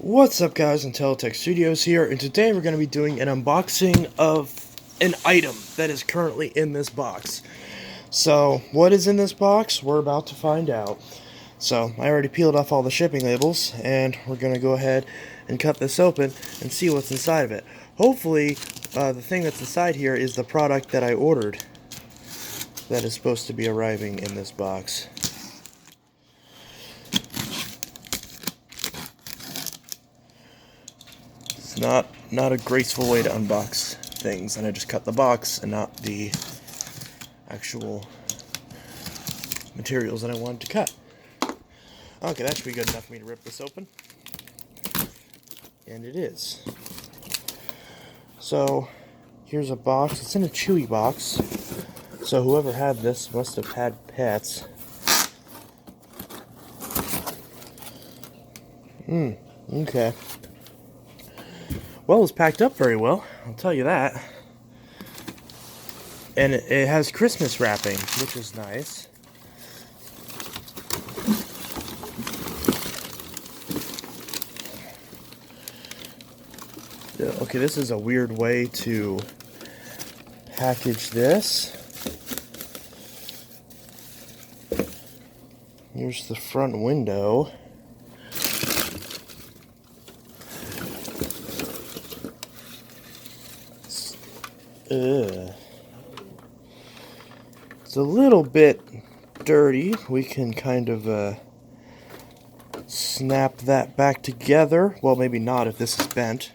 What's up, guys? Intelitech Studios here, and today we're going to be doing an unboxing of an item that is currently in this box. So, what is in this box? We're about to find out. So, I already peeled off all the shipping labels, and we're going to go ahead and cut this open and see what's inside of it. Hopefully, the thing that's inside here is the product that I ordered that is supposed to be arriving in this box. Not a graceful way to unbox things, and I just cut the box and not the actual materials that I wanted to cut. Okay, that should be good enough for me to rip this open. And it is. So, here's a box. It's in a chewy box. So whoever had this must have had pets. Okay. Well, it's packed up very well, I'll tell you that. And it has Christmas wrapping, which is nice. Okay, this is a weird way to package this. Here's the front window. It's a little bit dirty. We can kind of snap that back together. Well, maybe not if this is bent.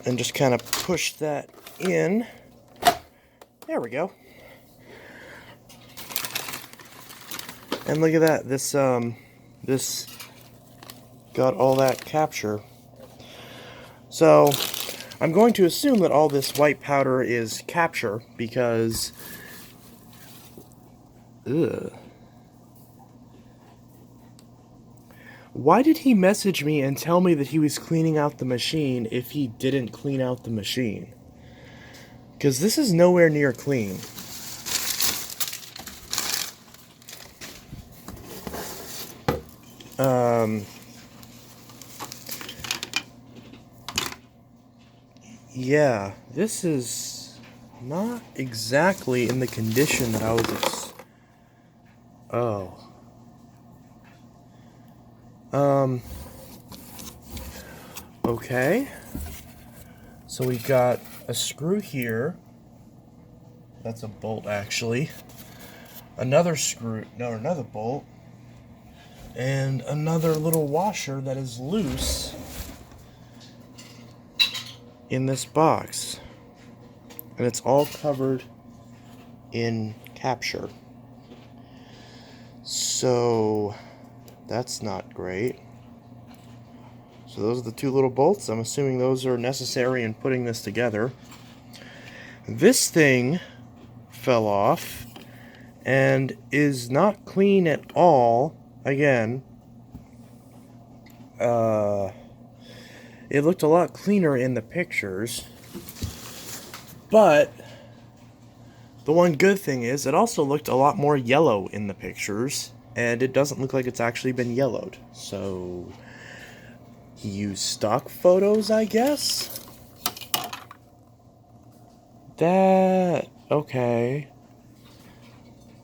And just kind of push that in. There we go. And look at that. This got all that capture. So I'm going to assume that all this white powder is capture because why did he message me and tell me that he was cleaning out the machine if he didn't clean out the machine? Because this is nowhere near clean. Yeah, this is not exactly in the condition that I was okay. So we got a screw here. That's a bolt, actually. Another screw, no, another bolt. And another little washer that is loose in this box, and it's all covered in capture, so that's not great. So those are the two little bolts. I'm assuming those are necessary in putting this together. This thing fell off and is not clean at all. Again, it looked a lot cleaner in the pictures, but the one good thing is it also looked a lot more yellow in the pictures, and it doesn't look like it's actually been yellowed. So he used stock photos, I guess? Okay.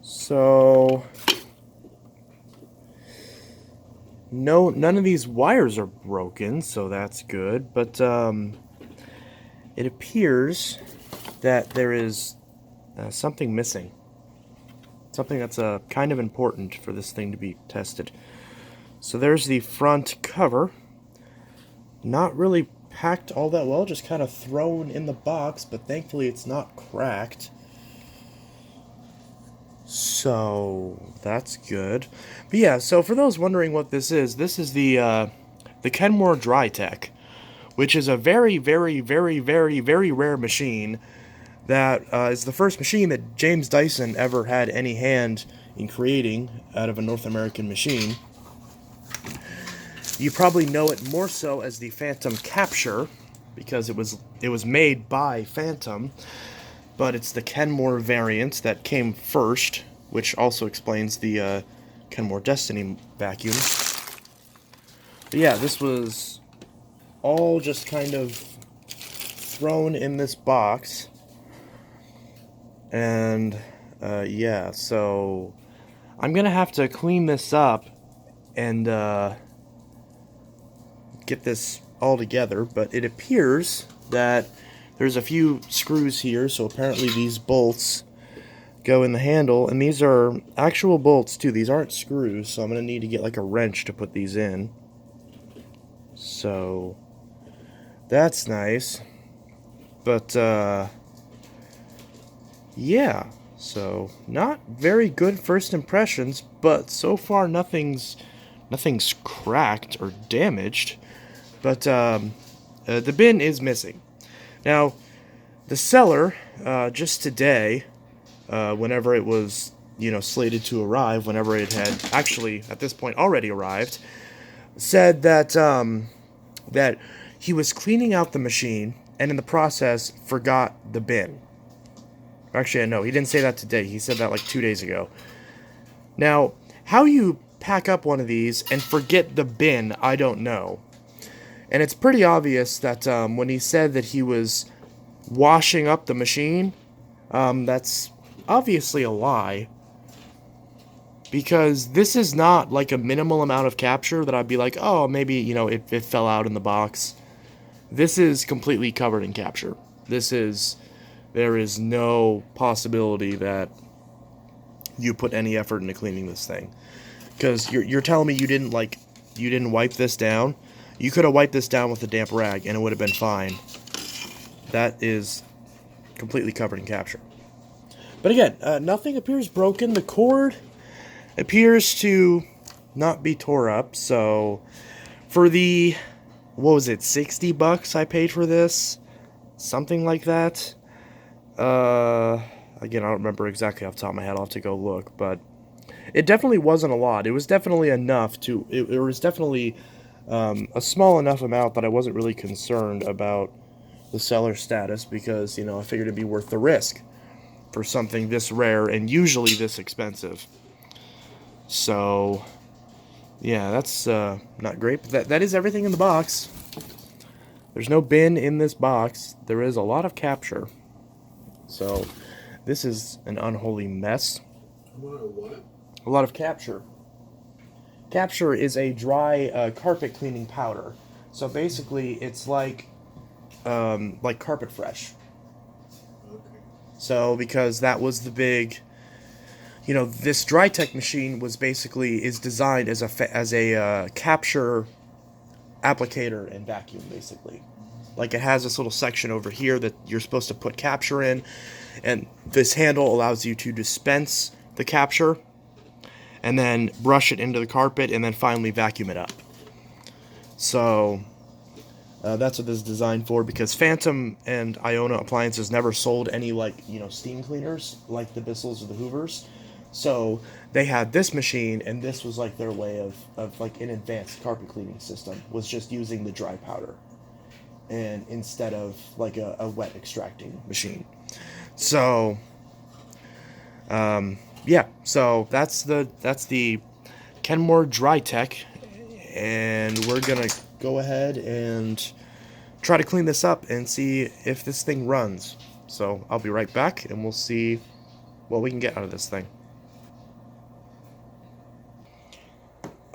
So no, none of these wires are broken, so that's good, but it appears that there is something missing. Something that's kind of important for this thing to be tested. So there's the front cover. Not really packed all that well, just kind of thrown in the box, but thankfully it's not cracked. So that's good. But yeah, so for those wondering what this is the Kenmore DryTech, which is a very, very, very, very, very rare machine that is the first machine that James Dyson ever had any hand in creating out of a North American machine. You probably know it more so as the Fantom Capture, because it was made by Fantom, but it's the Kenmore variant that came first, which also explains the Kenmore Destiny vacuum. But yeah, this was all just kind of thrown in this box. And yeah, so I'm gonna have to clean this up and get this all together, but it appears that there's a few screws here, so apparently these bolts go in the handle, and these are actual bolts too. These aren't screws, so I'm gonna need to get like a wrench to put these in. So that's nice. But yeah, so not very good first impressions, but so far nothing's cracked or damaged. But the bin is missing. Now, the seller, just today, whenever it was, slated to arrive, whenever it had actually, at this point, already arrived, said that, that he was cleaning out the machine, and in the process, forgot the bin. Actually, no, he didn't say that today. He said that like 2 days ago. Now, how you pack up one of these and forget the bin, I don't know. And it's pretty obvious that when he said that he was washing up the machine, that's obviously a lie. Because this is not like a minimal amount of capture that I'd be like, oh, maybe, it fell out in the box. This is completely covered in capture. There is no possibility that you put any effort into cleaning this thing. Because you're telling me you didn't wipe this down? You could have wiped this down with a damp rag and it would have been fine. That is completely covered in capture. But again, nothing appears broken. The cord appears to not be tore up. So for the, what was it, $60 I paid for this? Something like that. Again, I don't remember exactly off the top of my head. I'll have to go look. But it definitely wasn't a lot. It was definitely enough to, it was definitely a small enough amount that I wasn't really concerned about the seller status because, I figured it'd be worth the risk for something this rare and usually this expensive. So, yeah, that's not great. But that is everything in the box. There's no bin in this box. There is a lot of capture. So, this is an unholy mess. A lot of what? A lot of capture. Capture is a dry carpet cleaning powder. So basically, it's like Carpet Fresh. Okay. So because that was the big, this DryTech machine is designed as a capture applicator and vacuum basically. Like it has this little section over here that you're supposed to put capture in, and this handle allows you to dispense the capture and then brush it into the carpet and then finally vacuum it up. So that's what this is designed for, because Fantom and Iona appliances never sold any steam cleaners like the Bissells or the Hoovers. So they had this machine, and this was like their way of like an advanced carpet cleaning system, was just using the dry powder and instead of like a wet extracting machine. So yeah, so that's the Kenmore DryTech, and we're gonna go ahead and try to clean this up and see if this thing runs. So I'll be right back, and we'll see what we can get out of this thing.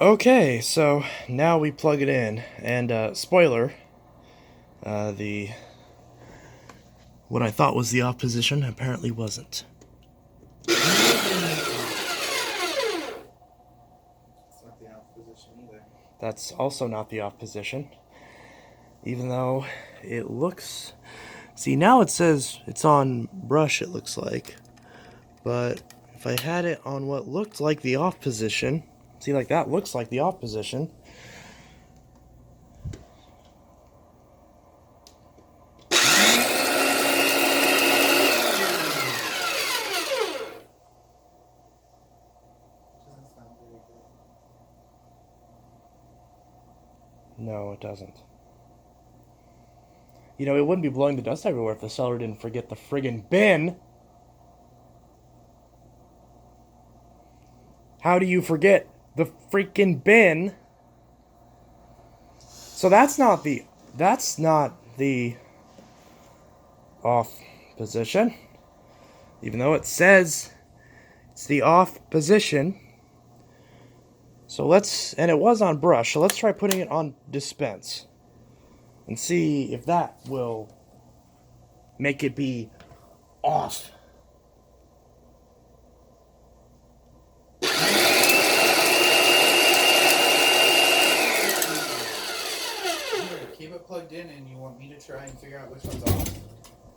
Okay, so now we plug it in, and spoiler, what I thought was the off position apparently wasn't. That's also not the off position, even though it looks... See, now it says it's on brush, it looks like. But if I had it on what looked like the off position... See, like that looks like the off position. No, it doesn't. It wouldn't be blowing the dust everywhere if the seller didn't forget the friggin' bin. How do you forget the freaking bin? So that's not the off position. Even though it says it's the off position. So and it was on brush, so let's try putting it on dispense. And see if that will make it be off. Keep it plugged in, and you want me to try and figure out which one's off?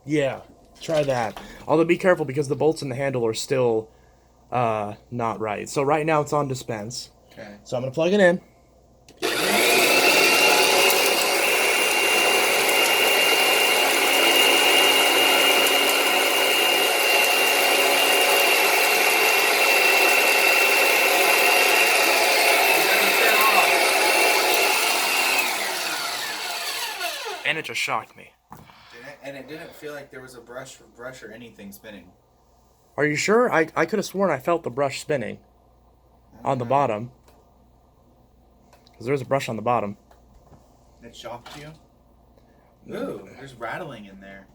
Yeah, try that. Although be careful because the bolts in the handle are still not right. So right now it's on dispense. Okay. So I'm going to plug it in. And it just shocked me. And it didn't feel like there was a brush or anything spinning. Are you sure? I could have sworn I felt the brush spinning on the bottom. Because there's a brush on the bottom. It shocked you? Ooh, there's rattling in there.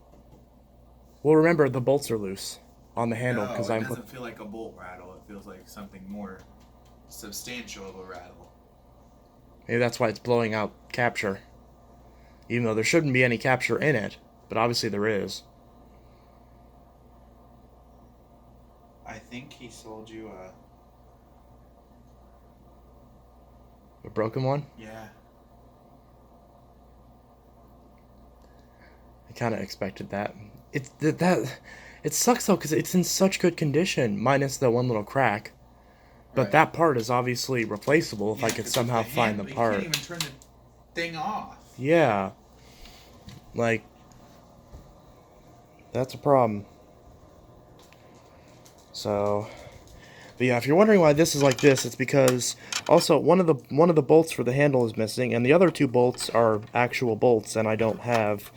Well, remember, the bolts are loose on the handle. No, it doesn't feel like a bolt rattle. It feels like something more substantial of a rattle. Maybe that's why it's blowing out capture. Even though there shouldn't be any capture in it. But obviously there is. I think he sold you A broken one? Yeah. I kind of expected that. It sucks though because it's in such good condition, minus the one little crack. But Right. that part is obviously replaceable if I could somehow find the part. You can't even turn the thing off. Yeah. Like, that's a problem. So, but yeah, if you're wondering why this is like this, it's because also one of the bolts for the handle is missing, and the other two bolts are actual bolts, and I don't have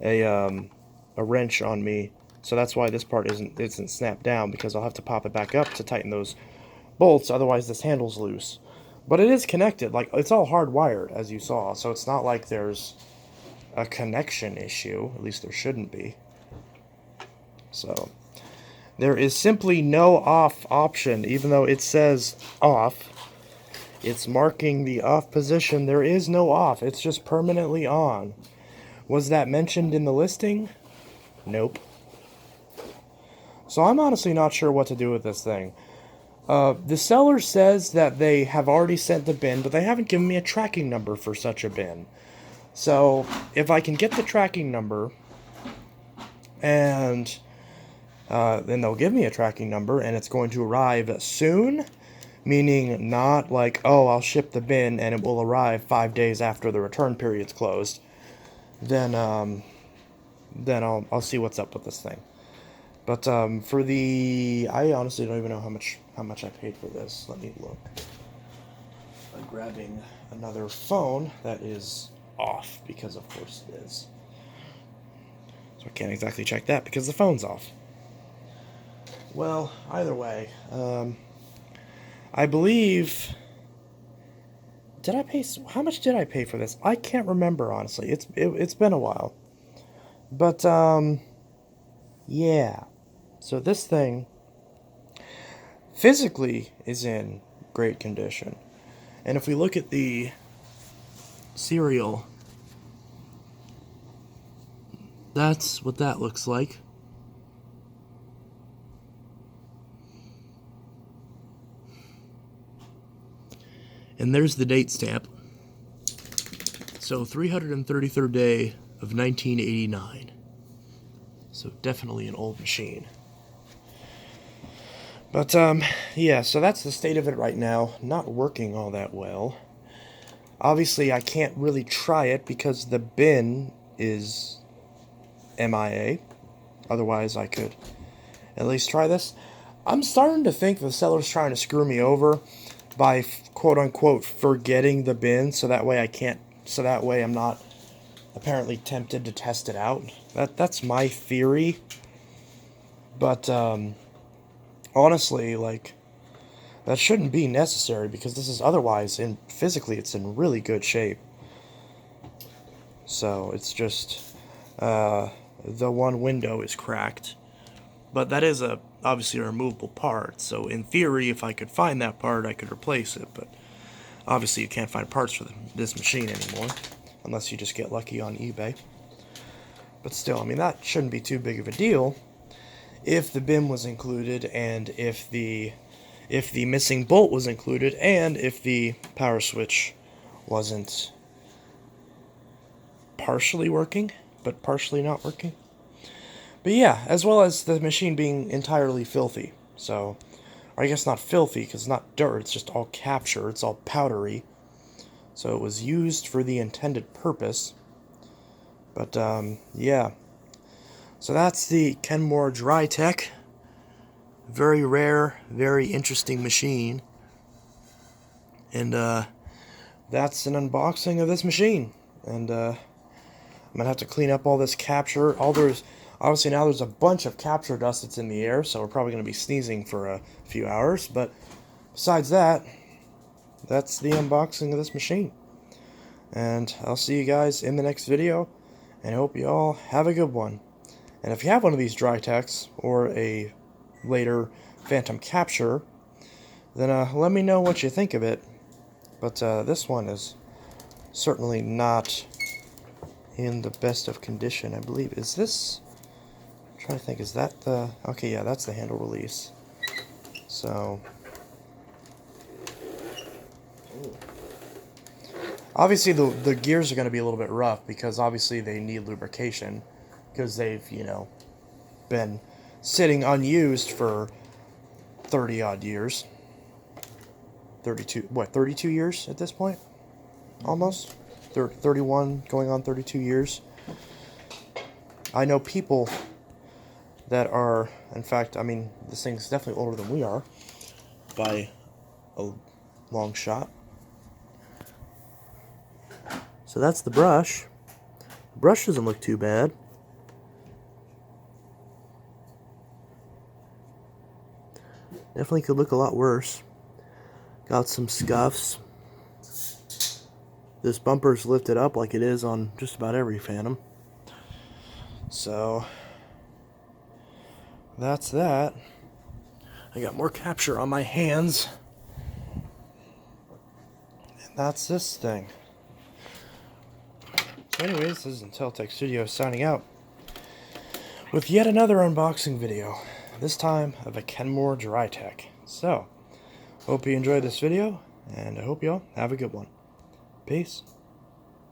a wrench on me, so that's why this part isn't snapped down, because I'll have to pop it back up to tighten those bolts. Otherwise, this handle's loose. But it is connected, like it's all hardwired, as you saw, so it's not like there's a connection issue. At least there shouldn't be. So there is simply no off option, even though it says off. It's marking the off position. There is no off. It's just permanently on. Was that mentioned in the listing? Nope. So I'm honestly not sure what to do with this thing. The seller says that they have already sent the bin, but they haven't given me a tracking number for such a bin. So if I can get the tracking number, and then they'll give me a tracking number, and it's going to arrive soon, meaning not like, oh, I'll ship the bin and it will arrive 5 days after the return period's closed. Then I'll see what's up with this thing. But I honestly don't even know how much I paid for this. Let me look. By grabbing another phone that is off, because of course it is. So I can't exactly check that because the phone's off. Well, either way, I believe. Did I pay? How much did I pay for this? I can't remember, honestly. It's been a while. But yeah. So this thing physically is in great condition. And if we look at the serial, that's what that looks like. And there's the date stamp. So 333rd day of 1989. So definitely an old machine. But yeah, so that's the state of it right now. Not working all that well. Obviously, I can't really try it because the bin is MIA. Otherwise, I could at least try this. I'm starting to think the seller's trying to screw me over by quote-unquote forgetting the bin, so that way I'm not apparently tempted to test it out. That's my theory. But honestly, like, that shouldn't be necessary because this is otherwise physically it's in really good shape. So it's just the one window is cracked. But that is obviously a removable part, so in theory, if I could find that part, I could replace it, but obviously you can't find parts for this machine anymore, unless you just get lucky on eBay. But still, I mean, that shouldn't be too big of a deal if the BIM was included, and if the missing bolt was included, and if the power switch wasn't partially working, but partially not working. But yeah, as well as the machine being entirely filthy. So, or I guess not filthy, because it's not dirt, it's just all capture, it's all powdery. So it was used for the intended purpose. But, yeah. So that's the Kenmore DryTech. Very rare, very interesting machine. And, that's an unboxing of this machine. And, I'm gonna have to clean up all this capture. Obviously now there's a bunch of capture dust that's in the air, so we're probably going to be sneezing for a few hours. But besides that, that's the unboxing of this machine. And I'll see you guys in the next video, and I hope you all have a good one. And if you have one of these DryTechs, or a later Fantom capture, then let me know what you think of it. But this one is certainly not in the best of condition, I believe. Is this... I'm trying to think, is that the... Okay, yeah, that's the handle release. So... obviously, the gears are going to be a little bit rough, because obviously they need lubrication, because they've, you know, been sitting unused for 30-odd years. 32 years at this point? Almost? 31, going on 32 years. I know people that are, in fact, I mean, this thing's definitely older than we are, by a long shot. So that's the brush. The brush doesn't look too bad. Definitely could look a lot worse. Got some scuffs. This bumper's lifted up like it is on just about every Fantom. So that's that. I got more capture on my hands. And that's this thing. So anyways, this is Inteltech Studios signing out with yet another unboxing video. This time of a Kenmore DryTech. So, hope you enjoyed this video, and I hope y'all have a good one. Peace.